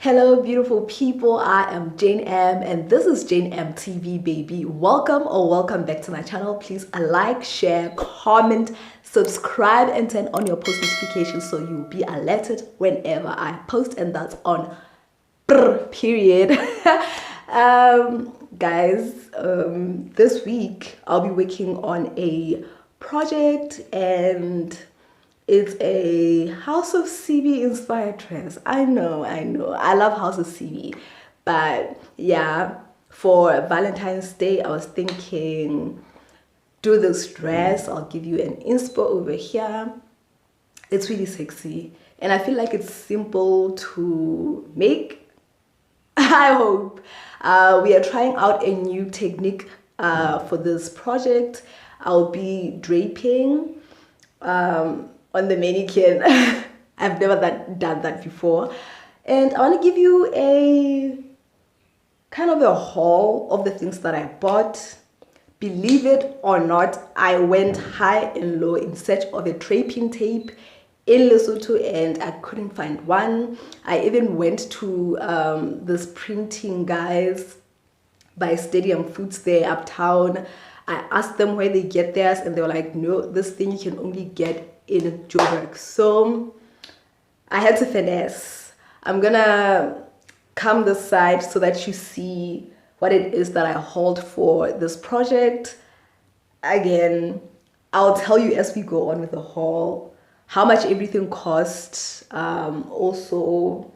Hello beautiful people, I am Jane.M and this is Jane.M TV baby. Welcome back to my channel. Please like, share, comment, subscribe and turn on your post notifications so you'll be alerted whenever I post, and that's on period. Guys, this week I'll be working on a project and it's a House of CB inspired dress. I know. I love House of CB. But yeah, for Valentine's Day, I was thinking, do this dress. I'll give you an inspo over here. It's really sexy. And I feel like it's simple to make. I hope. We are trying out a new technique for this project. I'll be draping. On the mannequin. I've never done that before, and I want to give you a kind of a haul of the things that I bought. Believe it or not, I went high and low in search of a draping tape in Lesotho and I couldn't find one. I even went to this printing guys by Stadium Foods there uptown. I asked them where they get theirs and they were like, no, this thing you can only get in Joburg. So I had to finesse. I'm gonna come this side so that you see what it is that I hauled for this project. Again, I'll tell you as we go on with the haul how much everything costs, also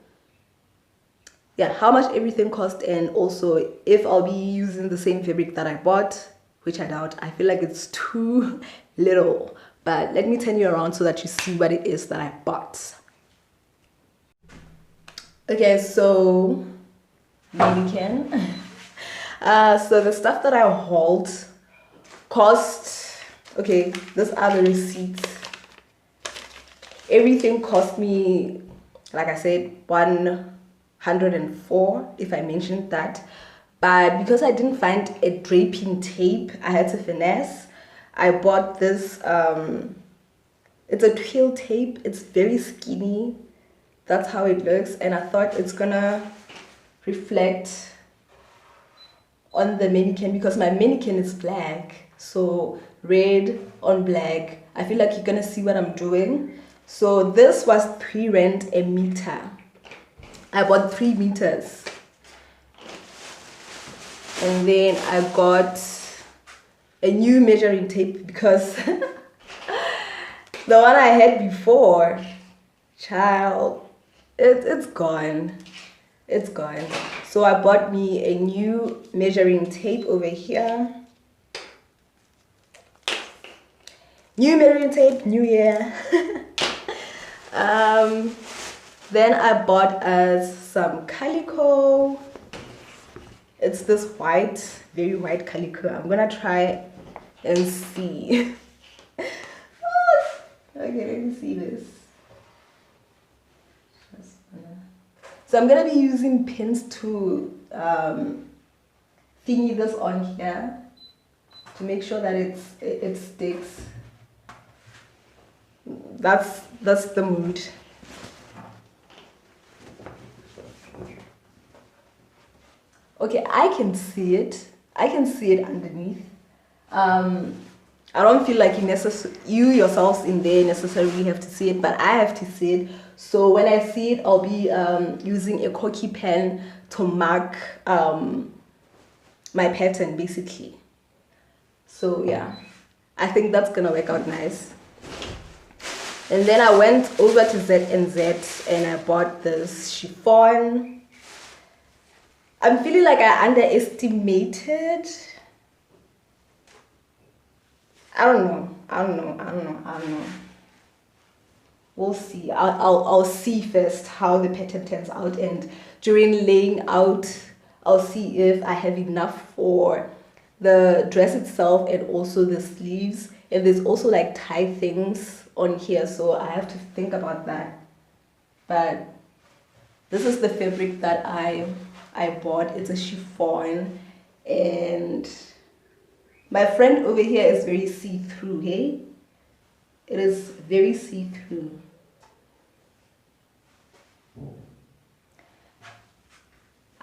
yeah, how much everything cost, and also if I'll be using the same fabric that I bought, which I doubt. I feel like it's too little, but let me turn you around so that you see what it is that I bought. Okay, so mannequin. So the stuff that I hauled cost, okay, these are the receipts. Everything cost me, like I said, 104 if I mentioned that. But because I didn't find a draping tape, I had to finesse. I bought this, it's a twill tape. It's very skinny. That's how it looks. And I thought it's gonna reflect on the mannequin because my mannequin is black. So red on black. I feel like you're gonna see what I'm doing. So this was 3 rand a meter. I bought 3 meters. And then I got a new measuring tape because the one I had before, child, it's gone. It's gone. So I bought me a new measuring tape over here. New measuring tape, new year. Then I bought us some calico. It's this white, very white calico. I'm gonna try and see. Okay, let me see this. So I'm gonna be using pins to thingy this on here to make sure that it sticks. That's the mood. Okay, I can see it. I can see it underneath. I don't feel like you yourselves in there necessarily have to see it, but I have to see it. So when I see it, I'll be using a corky pen to mark my pattern basically. So yeah, I think that's gonna work out nice. And then I went over to Z&Z and I bought this chiffon. I'm feeling like I underestimated. I don't know. We'll see. I'll see first how the pattern turns out, and during laying out, I'll see if I have enough for the dress itself and also the sleeves. And there's also like tie things on here, so I have to think about that. But this is the fabric that I bought. It's a chiffon, and my friend over here is very see-through. Hey, it is very see-through.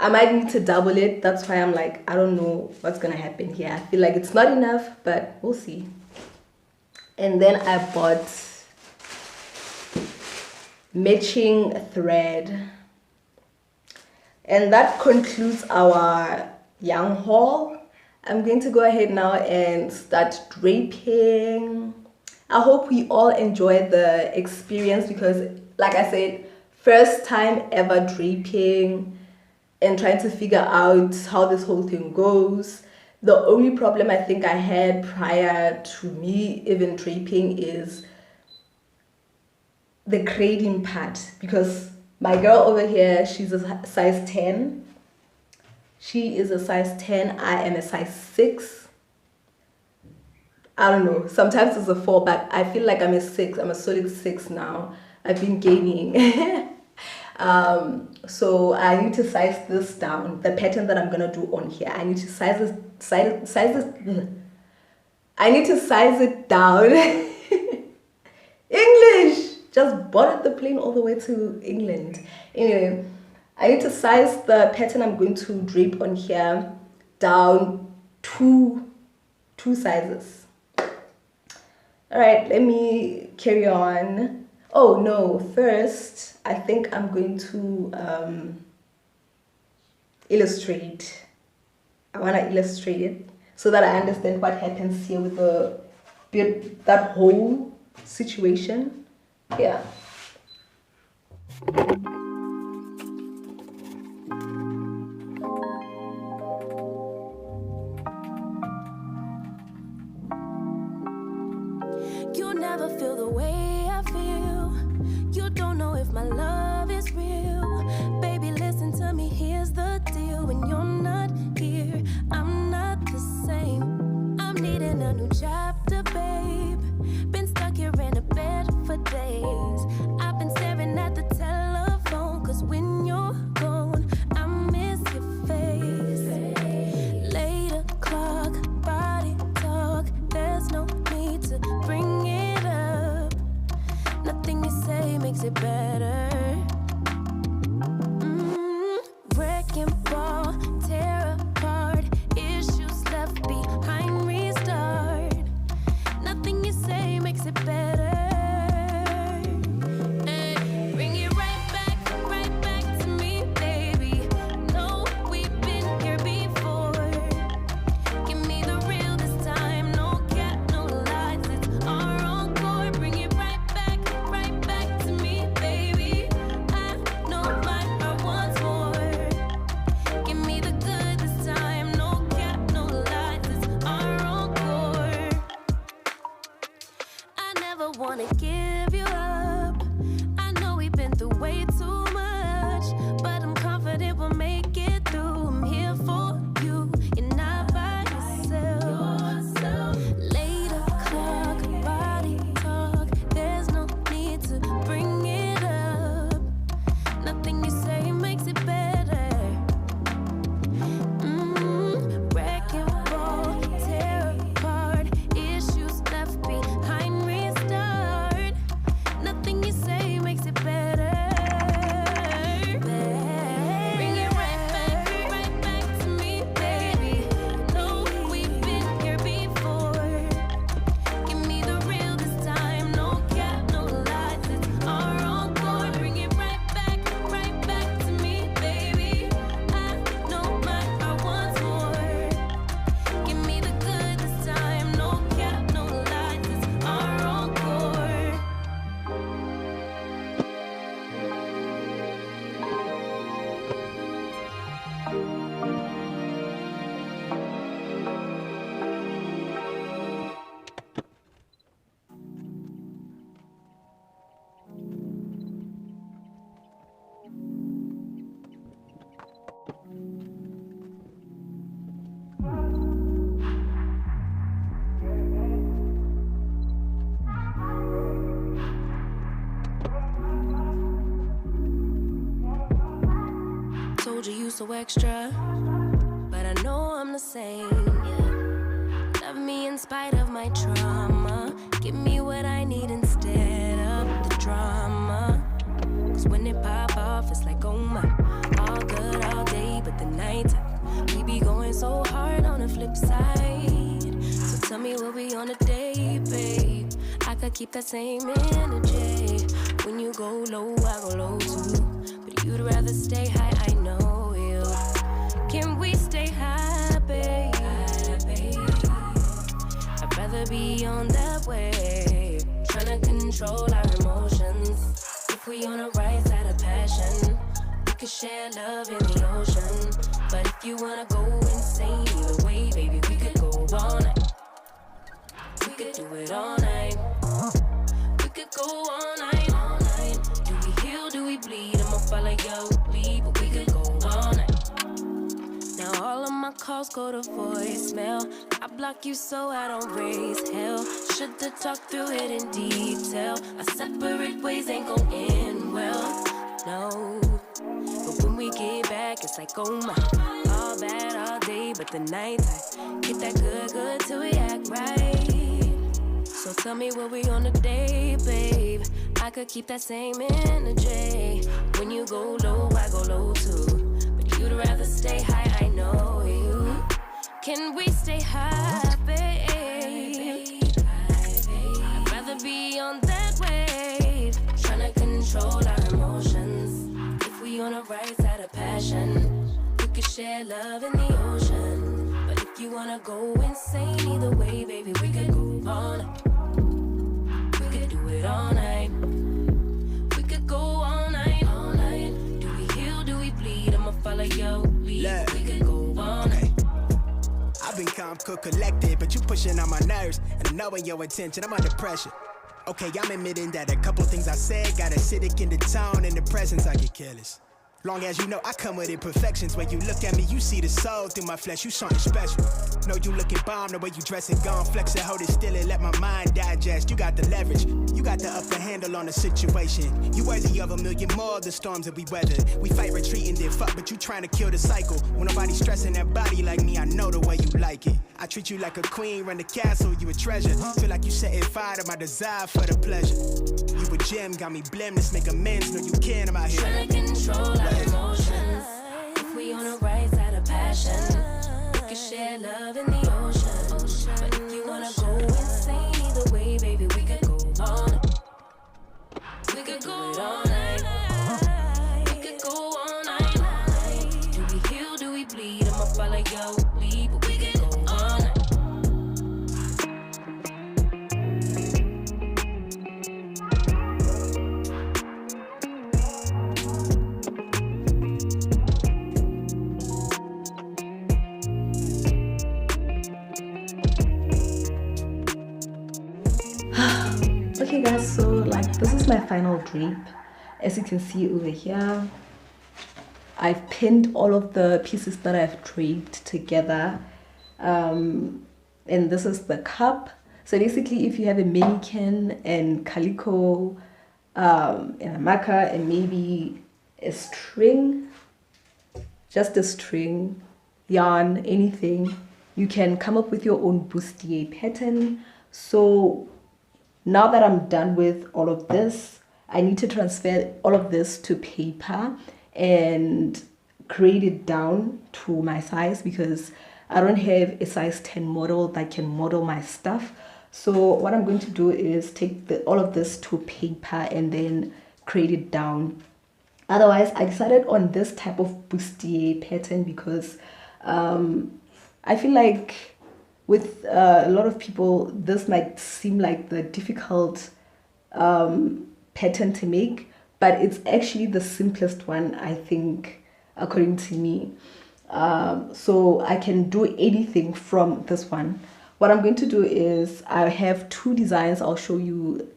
I might need to double it. That's why I'm like, I don't know what's gonna happen here. I feel like it's not enough, but we'll see. And then I bought matching thread. And that concludes our yarn haul. I'm going to go ahead now and start draping. I hope we all enjoy the experience because, like I said, first time ever draping and trying to figure out how this whole thing goes. The only problem I think I had prior to me even draping is the crading part, because my girl over here, she's a size 10. She is a size 10. I am a size 6. I don't know. Sometimes it's a 4, but I feel like I'm a 6. I'm a solid 6 now. I've been gaining. So I need to size this down. The pattern that I'm gonna do on here, I need to size it down. English! Just boarded the plane all the way to England. Anyway, I need to size the pattern I'm going to drape on here down two sizes. All right, let me carry on. Oh no, first, I think I'm going to illustrate. I want to illustrate it so that I understand what happens here with that whole situation. Yeah. You never feel the way I feel. You don't know if my love is real. Baby, listen to me, here's the deal. When you're not here, I'm not the same. I'm needing a new chapter, babe. Been stuck here in a bed for days. I've been staring at the telephone, cause when you're gone, I miss your face. Late o'clock, body talk, there's no need to bring it up. Nothing you say makes it better. Wrecking ball, tear apart, issues left behind, restart. Nothing you say makes it better. Hey, bring it right back to me, baby. No, we've been here before. Give me the real this time, no cap, no lies. It's our encore. Bring it right back to me, baby. I know my heart wants more. Give me the good this time, no cap, no lies. It's our encore. I never wanna give you up. I know we've been through way too much, but I'm confident we'll make it through. I'm here for you, you're not by yourself. Late o'clock, body talk, there's no need to bring it up. Nothing you say makes it better. Wrecking ball, tear apart, issues left behind, restart. Nothing you say makes it better. Bring it right back to me, baby. No, we've been here before. Give me the real this time, no cap, no lies. It's our encore. Bring it right back to me, baby. I know my heart wants more. Give me the good this time, no cap, no lies. It's our encore. Told you so extra, but I know I'm the same. Love me in spite of my trauma. Give me what I need instead of the drama. Cause when it pop off, it's like, oh my, all good all day, but the upside. So tell me, will we on a date, babe? I could keep that same energy. When you go low, I go low too. But you'd rather stay high, I know you. Can we stay high, babe? I'd rather be on that wave, tryna control our emotions. If we on the right side of passion, we could share love in the ocean. But if you wanna go insane either way, baby, we could go all night. We could do it all night. We could go all night, all night. Do we heal, do we bleed? I'ma follow your lead, but we could go all night. Now all of my calls go to voicemail. I block you so I don't raise hell. Should've talked through it in detail. Our separate ways ain't gon' end well, no. But when we get back, it's like, oh my. All bad all day, but the night I get that good, good till we act right. So tell me, will we on a date, babe? I could keep that same energy. When you go low, I go low too. But you'd rather stay high, I know you. Can we stay high, babe? I'd rather be on that wave, tryna control our emotions. If we on the right side of passion, we could share love in the ocean. But if you wanna go insane either way, baby, we could go all night. We could do it all night. We could go all night, all night. Do we heal, do we bleed? I'ma follow your lead. We could go all night. I've been calm, cool, collected, but you pushing on my nerves. And I'm knowing your intention, I'm under pressure. Okay, I'm admitting that a couple things I said got acidic in the tone and the presence, I get careless. Long as you know I come with imperfections. When you look at me, you see the soul through my flesh. You something special. Know you looking bomb, the way you dress and gone. Flex it, hold it still and let my mind digest. You got the leverage, you got the upper handle on the situation. You worthy of a million more of the storms that we weather. We fight retreating, then fuck, but you trying to kill the cycle. When nobody's stressing that body like me, I know the way you like it. I treat you like a queen, run the castle, you a treasure. Feel like you setting fire to my desire for the pleasure. You a gem, got me blem, let's make amends. Know you can, I'm out here trying to control our emotions. If we on the right side of passion, we can share love in the ocean. But if you wanna go insane either way, baby, we could go all night. We could go all night. We could go all night. Do we heal, do we bleed? I'ma follow your lead, but we could go all night. Okay guys, so like this is my final drape. As you can see over here, I've pinned all of the pieces that I've draped together, and this is the cup. So basically, if you have a mannequin and calico, and a marker and maybe a string, just a string, yarn, anything, you can come up with your own bustier pattern. So now that I'm done with all of this, I need to transfer all of this to paper and grade it down to my size, because I don't have a size 10 model that can model my stuff. So what I'm going to do is take all of this to paper and then grade it down. Otherwise, I decided on this type of bustier pattern because I feel like with a lot of people, this might seem like the difficult pattern to make, but it's actually the simplest one, I think, according to me. So I can do anything from this one. What I'm going to do is I have two designs. I'll show you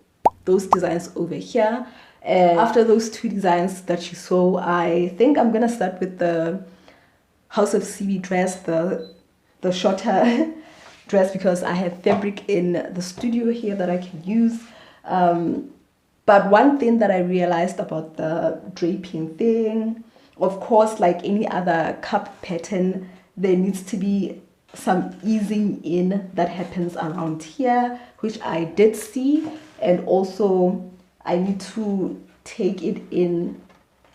those designs over here. And after those two designs that you saw, I think I'm going to start with the House of CB dress, the shorter dress, because I have fabric in the studio here that I can use. But one thing that I realized about the draping thing, of course, like any other cup pattern, there needs to be some easing in that happens around here, which I did see. And also I need to take it in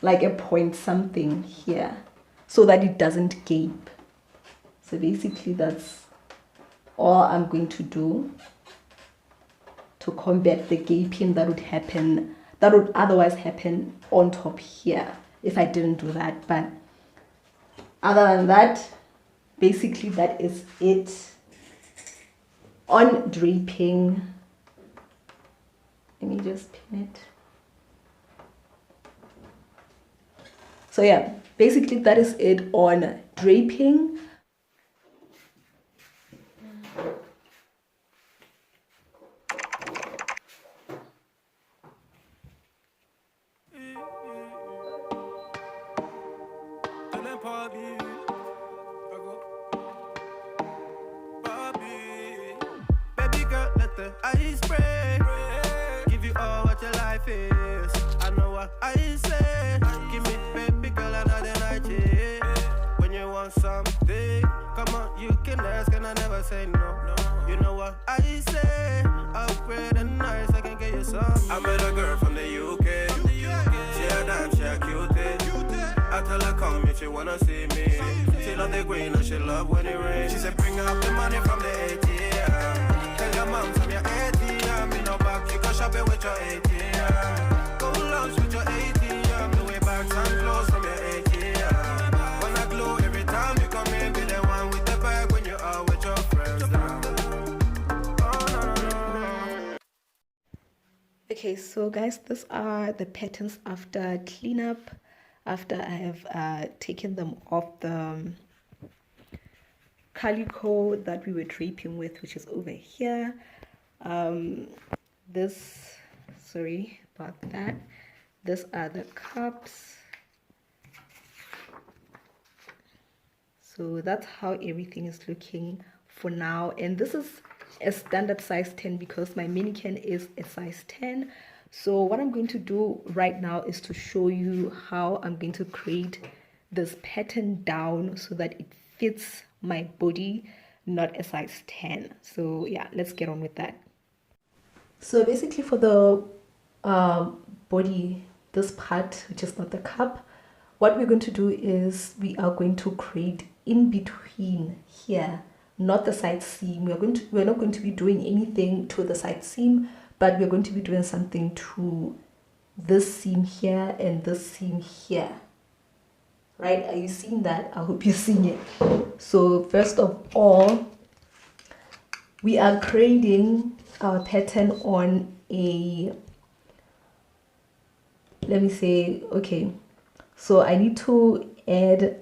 like a point something here so that it doesn't gape. So basically that's all I'm going to do to combat the gaping that would otherwise happen on top here if I didn't do that. But other than that, basically that is it on draping. Let me just pin it. So yeah, basically that is it on draping. Baby girl, let the ice break. Give you all what your life is. I know what I say. Give me, baby girl, another night, yeah. When you want something, come on, you can ask and I never say no. You know what I say. Upgrade and nice, I can get you some. I met a girl from the UK. She a dime, she a cutie. I tell her come if she wanna see me. She love the green and she love when it rains. She said bring up the money from the ATM. Tell your mom from your ATM. In no back, you go shopping with your ATM. Go lunch with your ATM. The way bags and clothes from your ATM. When I glow every time you come in, be the one with the bag when you are with your friends. Okay, so guys, these are the patterns after cleanup, after I have taken them off the calico that we were draping with, which is over here. Sorry about that. These are the cups. So that's how everything is looking for now, and this is a standard size 10 because my mannequin is a size 10. So what I'm going to do right now is to show you how I'm going to create this pattern down so that it fits my body, not a size 10. So yeah, let's get on with that. So basically for the body, this part, which is not the cup, what we're going to do is we are going to create in between here, not the side seam. We're not going to be doing anything to the side seam, but we're going to be doing something to this seam here and this seam here. Right? Are you seeing that? I hope you're seeing it. So first of all, we are creating our pattern on a, let me say, okay, so I need to add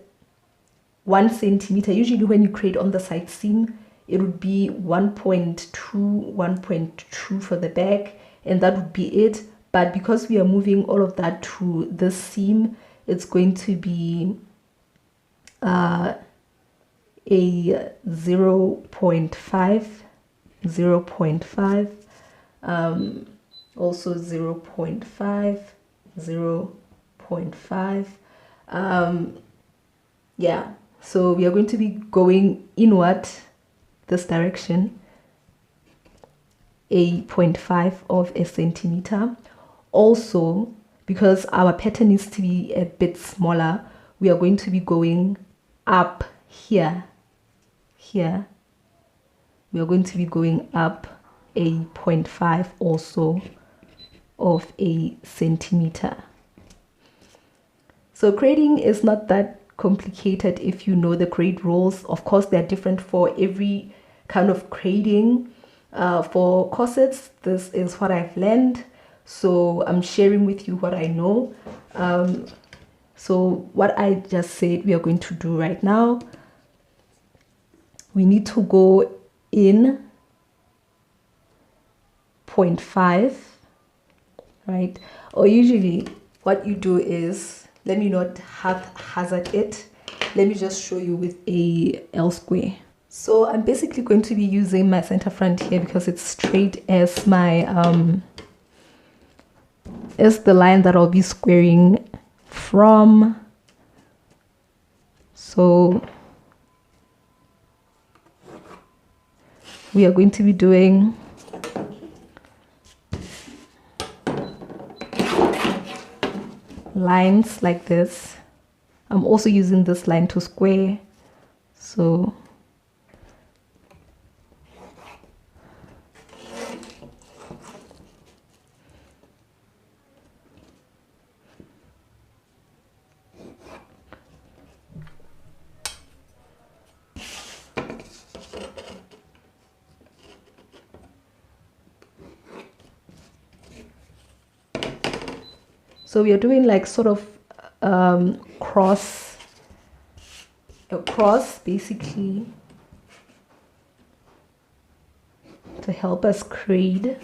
1 centimeter. Usually when you create on the side seam, it would be 1.2 for the back, and that would be it. But because we are moving all of that to this seam, it's going to be a 0.5, also 0.5, 0.5. Yeah, so we are going to be going inward this direction, a 0.5 of a centimeter. Also, because our pattern needs to be a bit smaller, we are going to be going up here. We are going to be going up a 0.5 also of a centimeter. So creating is not that complicated if you know the grade rules. Of course, they're different for every kind of grading. For corsets, this is what I've learned, so I'm sharing with you what I know. So what I just said we are going to do right now, we need to go in 0.5, right? Or usually what you do is, let me not haphazard it, let me just show you with a L square. So I'm basically going to be using my center front here because it's straight as my as the line that I'll be squaring from. So we are going to be doing lines like this. I'm also using this line to square. So So we are doing like sort of a cross basically to help us create.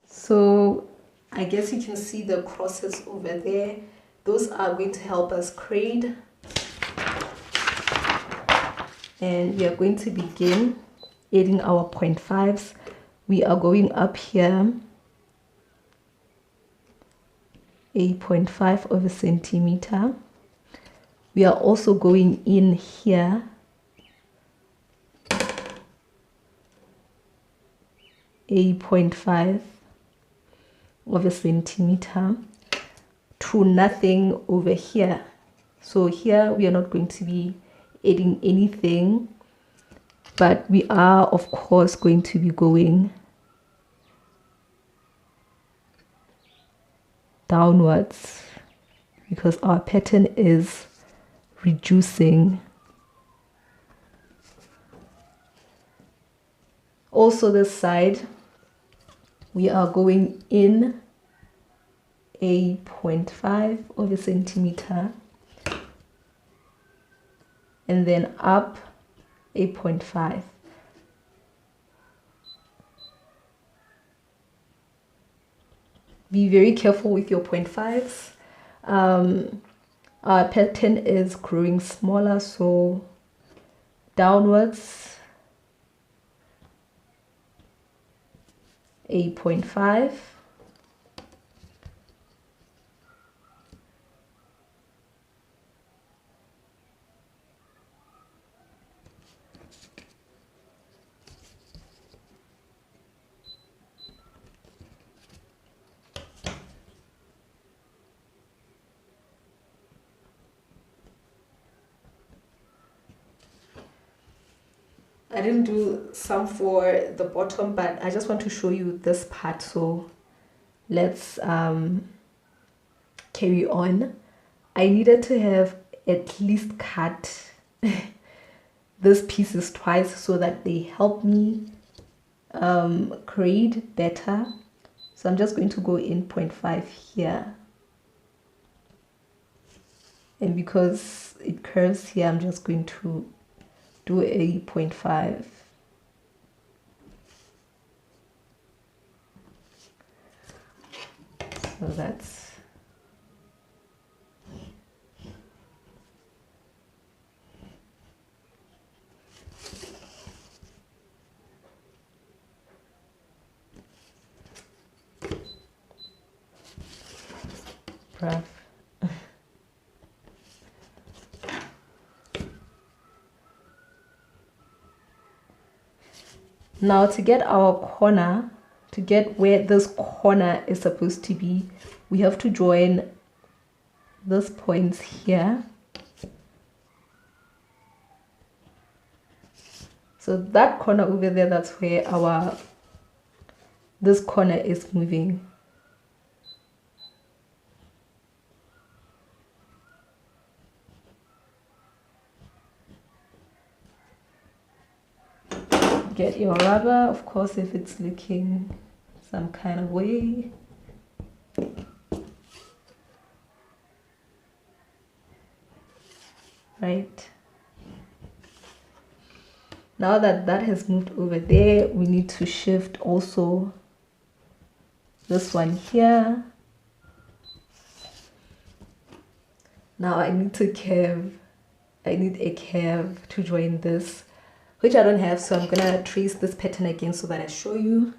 So I guess you can see the crosses over there. Those are going to help us create. And we are going to begin adding our 0.5s. We are going up here a 0.5 of a centimeter. We are also going in here a 0.5 of a centimeter to nothing over here. So here we are not going to be adding anything, but we are of course going to be going downwards because our pattern is reducing. Also this side we are going in a 0.5 of a centimeter and then up a 0.5. Be very careful with your 0.5s. Our pattern is growing smaller, so downwards a 0.5. I didn't do some for the bottom, but I just want to show you this part. So let's carry on. I needed to have at least cut these pieces twice so that they help me create better. So I'm just going to go in 0.5 here. And because it curves here, I'm just going to do a 0.5. So that's rough. Now to get our corner, to get where this corner is supposed to be, we have to join these points here. So that corner over there, that's where this corner is moving. Get your rubber, of course, if it's looking some kind of way. Right. Now that that has moved over there, we need to shift also this one here. Now I need to curve. I need a curve to join this, which I don't have, so I'm gonna trace this pattern again so that I show you.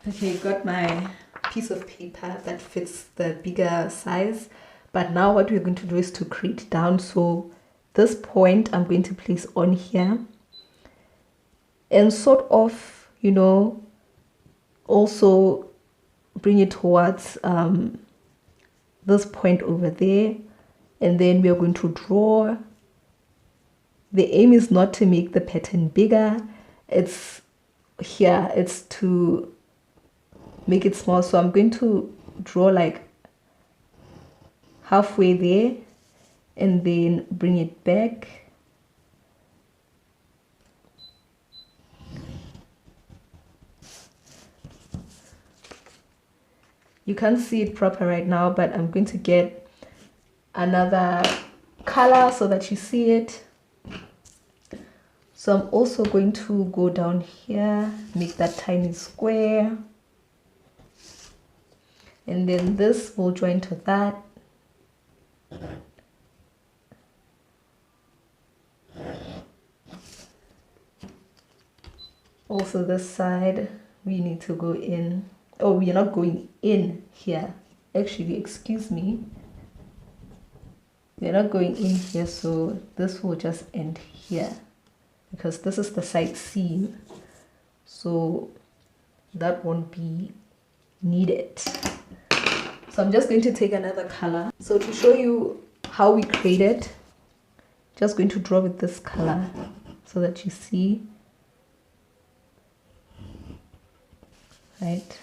Okay, got my piece of paper that fits the bigger size, but now what we're going to do is to create down. So this point I'm going to place on here and sort of, you know, also bring it towards this point over there, and then we are going to draw. The aim is not to make the pattern bigger, it's here, it's to make it small. So I'm going to draw like halfway there and then bring it back. You can't see it proper right now, but I'm going to get another color so that you see it. So I'm also going to go down here, make that tiny square, and then this will join to that. Also this side we need to go in. Oh, we are not going in here, actually, excuse me, we're not going in here, so this will just end here because this is the side seam, so that won't be needed. So I'm just going to take another color. So to show you how we create it, just going to draw with this color so that you see, right?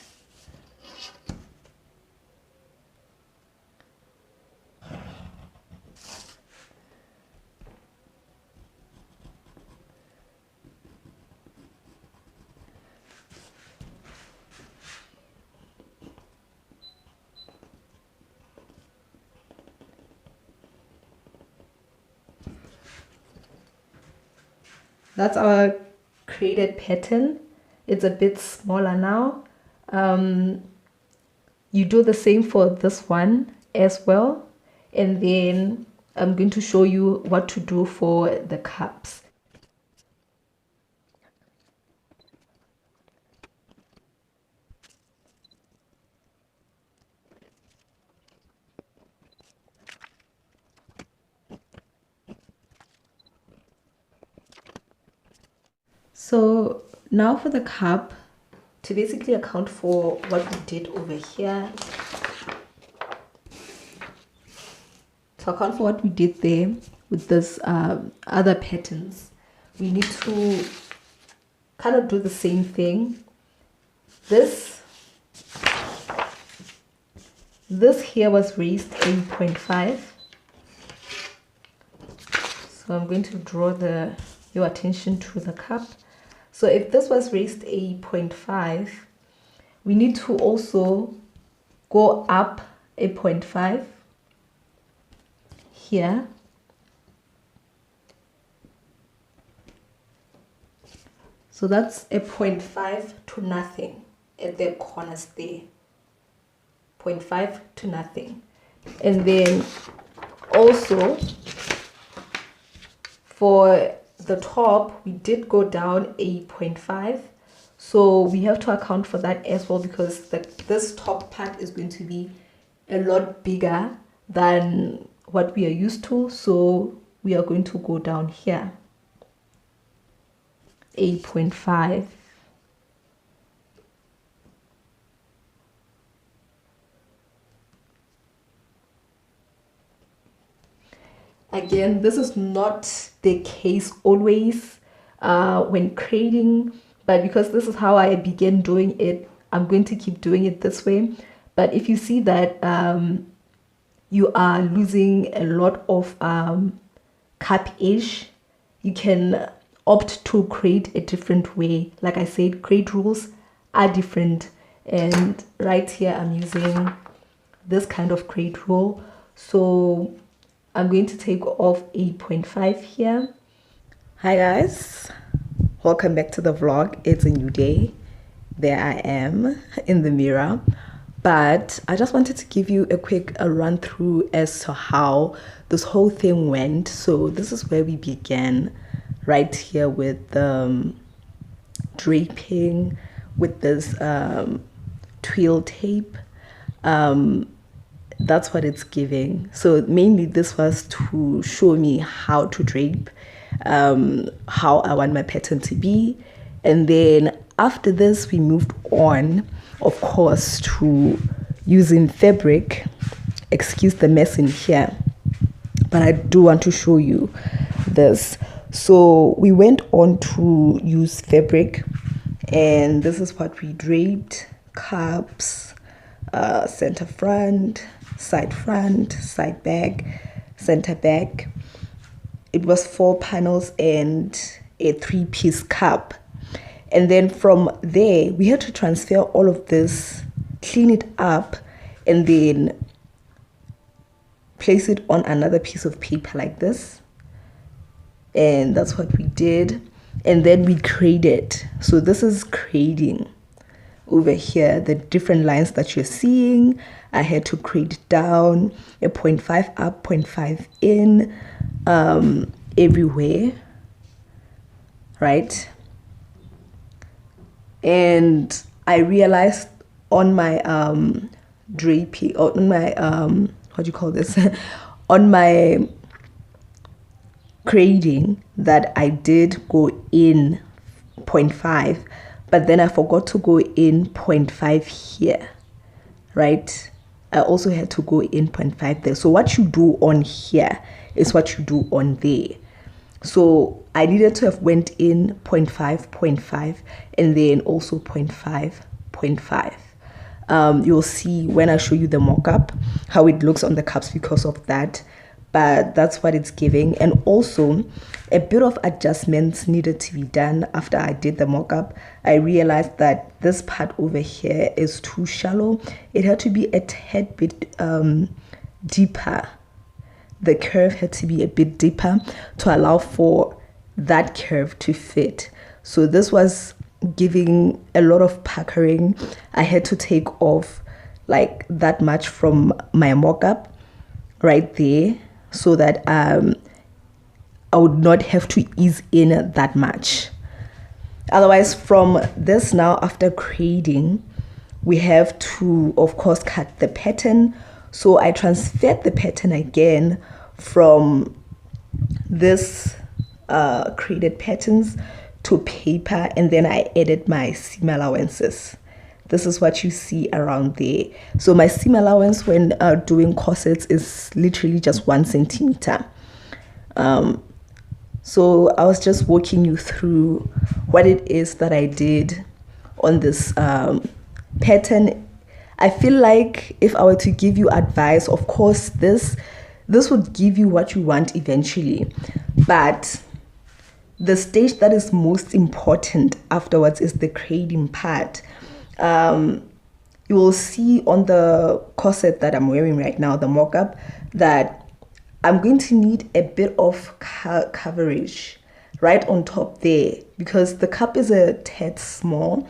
That's our created pattern. It's a bit smaller now. You do the same for this one as well, and then I'm going to show you what to do for the cups. So now for the cup, to basically account for what we did over here, to account for what we did there with this other patterns, we need to kind of do the same thing. This here was raised 8.5, so I'm going to draw your attention to the cup. So if this was raised 8.5, we need to also go up 8.5 here. So that's 0.5 to nothing at the corners there. 0.5 to nothing. And then also for the top, we did go down 8.5, so we have to account for that as well, because this top part is going to be a lot bigger than what we are used to, so we are going to go down here 8.5. Again, this is not the case always when creating, but because this is how I began doing it, I'm going to keep doing it this way. But if you see that you are losing a lot of cap-ish, you can opt to create a different way. Like I said, create rules are different, and right here I'm using this kind of create rule. So I'm going to take off 8.5 here. Hi guys, welcome back to the vlog. It's a new day. There I am in the mirror, but I just wanted to give you a quick run through as to how this whole thing went. So this is where we began, right here with draping with this twill tape. That's what it's giving. So mainly this was to show me how to drape, how I want my pattern to be, and then after this we moved on, of course, to using fabric. Excuse the mess in here, but I do want to show you this. So we went on to use fabric, and this is what we draped: cups, center front, side front, side back, center back. It was 4 panels and a 3-piece cup. And then from there, we had to transfer all of this, clean it up, and then place it on another piece of paper like this. And that's what we did. And then we graded. So this is grading. Over here, the different lines that you're seeing, I had to grade down a 0.5 up, 0.5 in, everywhere, right? And I realized on my draping, on my what do you call this? On my grading, that I did go in 0.5, but then I forgot to go in 0.5 here, right? I also had to go in 0.5 there. So what you do on here is what you do on there. So I needed to have went in 0.5, 0.5, and then also 0.5, 0.5. You'll see when I show you the mock-up how it looks on the cups because of that. But that's what it's giving. And also a bit of adjustments needed to be done after I did the mock-up. I realized that this part over here is too shallow. It had to be a tad bit deeper. The curve had to be a bit deeper to allow for that curve to fit. So this was giving a lot of puckering. I had to take off like that much from my mock-up right there, so that I would not have to ease in that much. Otherwise, from this now, after grading, we have to, of course, cut the pattern. So I transferred the pattern again from this graded patterns to paper, and then I added my seam allowances. This is what you see around there. So my seam allowance when doing corsets is literally just 1 centimeter. So I was just walking you through what it is that I did on this pattern. I feel like if I were to give you advice, of course, this would give you what you want eventually. But the stage that is most important afterwards is the grading part. You will see on the corset that I'm wearing right now, the mock-up, that I'm going to need a bit of coverage right on top there, because the cup is a tad small.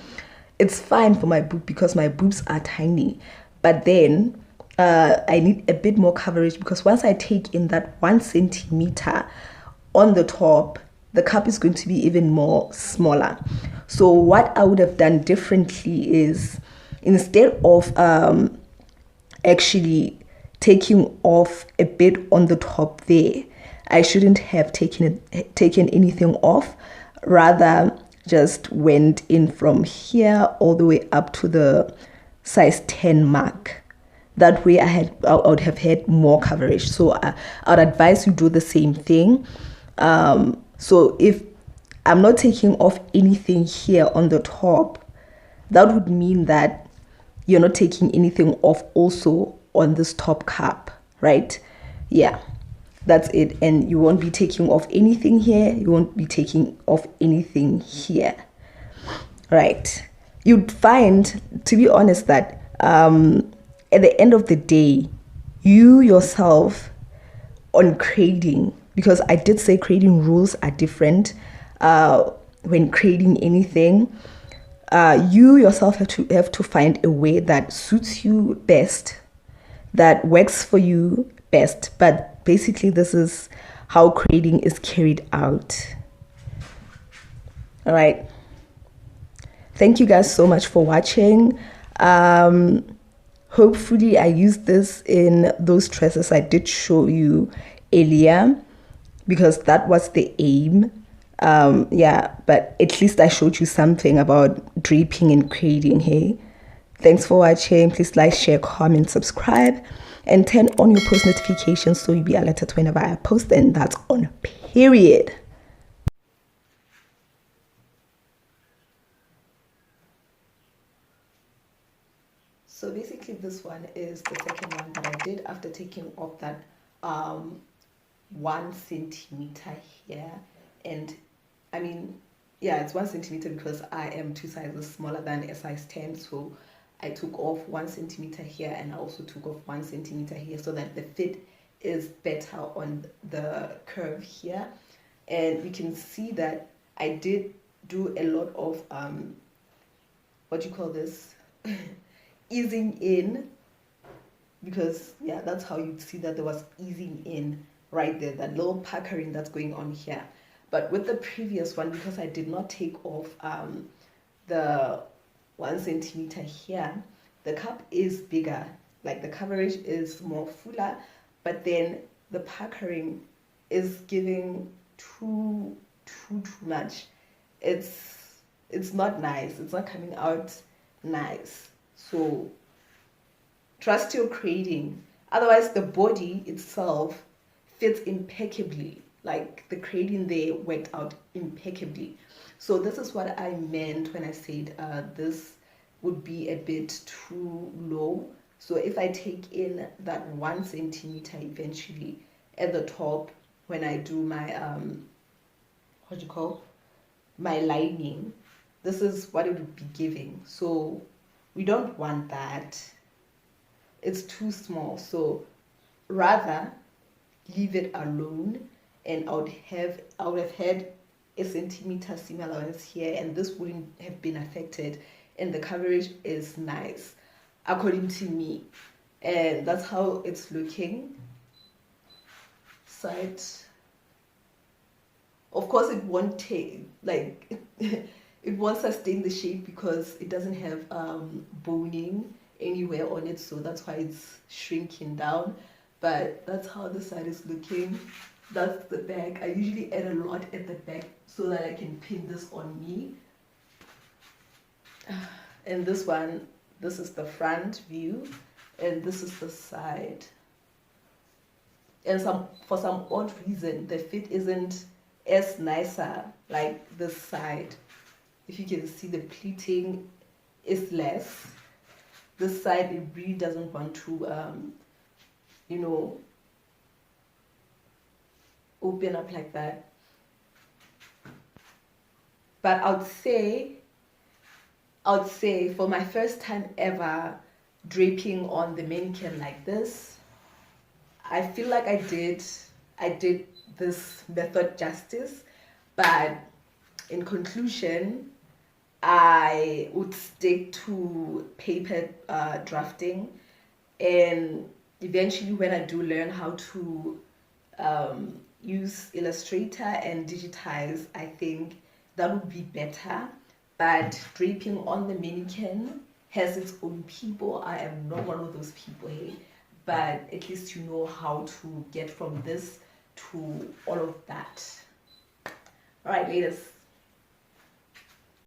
It's fine for my boob because my boobs are tiny, but then I need a bit more coverage, because once I take in that 1 centimeter on the top, the cup is going to be even more smaller. So what I would have done differently is, instead of actually taking off a bit on the top there, I shouldn't have taken anything off, rather just went in from here all the way up to the size 10 mark. That way I would have had more coverage. So I would advise you do the same thing. So if I'm not taking off anything here on the top, that would mean that you're not taking anything off also on this top cup, right? Yeah, that's it. And you won't be taking off anything here. You won't be taking off anything here, right? You'd find, to be honest, that at the end of the day, you yourself on grading, because I did say grading rules are different when grading anything, you yourself have to find a way that suits you best, that works for you best. But basically this is how grading is carried out. All right, thank you guys so much for watching. Hopefully I used this in those dresses I did show you earlier, because that was the aim. Yeah, but at least I showed you something about draping and grading. Hey, thanks for watching. Please like, share, comment, subscribe, and turn on your post notifications so you'll be alerted whenever I post, and that's on period. So basically this one is the second one that I did after taking off that 1 centimeter here. And I mean, yeah, it's 1 centimeter because I am 2 sizes smaller than a size 10, so I took off 1 centimeter here, and I also took off 1 centimeter here so that the fit is better on the curve here. And you can see that I did do a lot of what do you call this, easing in, because yeah, that's how you'd see that there was easing in right there, that little puckering that's going on here. But with the previous one, because I did not take off the 1 centimeter here, the cup is bigger, like the coverage is more fuller, but then the puckering is giving too much. It's not nice, it's not coming out nice. So trust your creating, otherwise the body itself fits impeccably, like the creating there worked out impeccably. So this is what I meant when I said this would be a bit too low. So if I take in that 1 centimeter eventually at the top when I do my what do you call, my lining, this is what it would be giving. So we don't want that, it's too small. So rather leave it alone, and I would have had a centimeter seam allowance here, and this wouldn't have been affected, and the coverage is nice according to me. And that's how it's looking. Side, of course it won't take, like it won't sustain the shape because it doesn't have boning anywhere on it, so that's why it's shrinking down. But that's how the side is looking. That's the back. I usually add a lot at the back so that I can pin this on me. And this one, this is the front view, and this is the side. And for some odd reason, the fit isn't as nicer like this side. If you can see, the pleating is less. This side, it really doesn't want to you know, open up like that. But I would say for my first time ever draping on the mannequin like this, I feel like I did this method justice. But in conclusion, I would stick to paper drafting, and eventually when I do learn how to use Illustrator and digitize, I think that would be better. But draping on the mannequin has its own people. I am not one of those people, hey? But at least you know how to get from this to all of that. All right, ladies.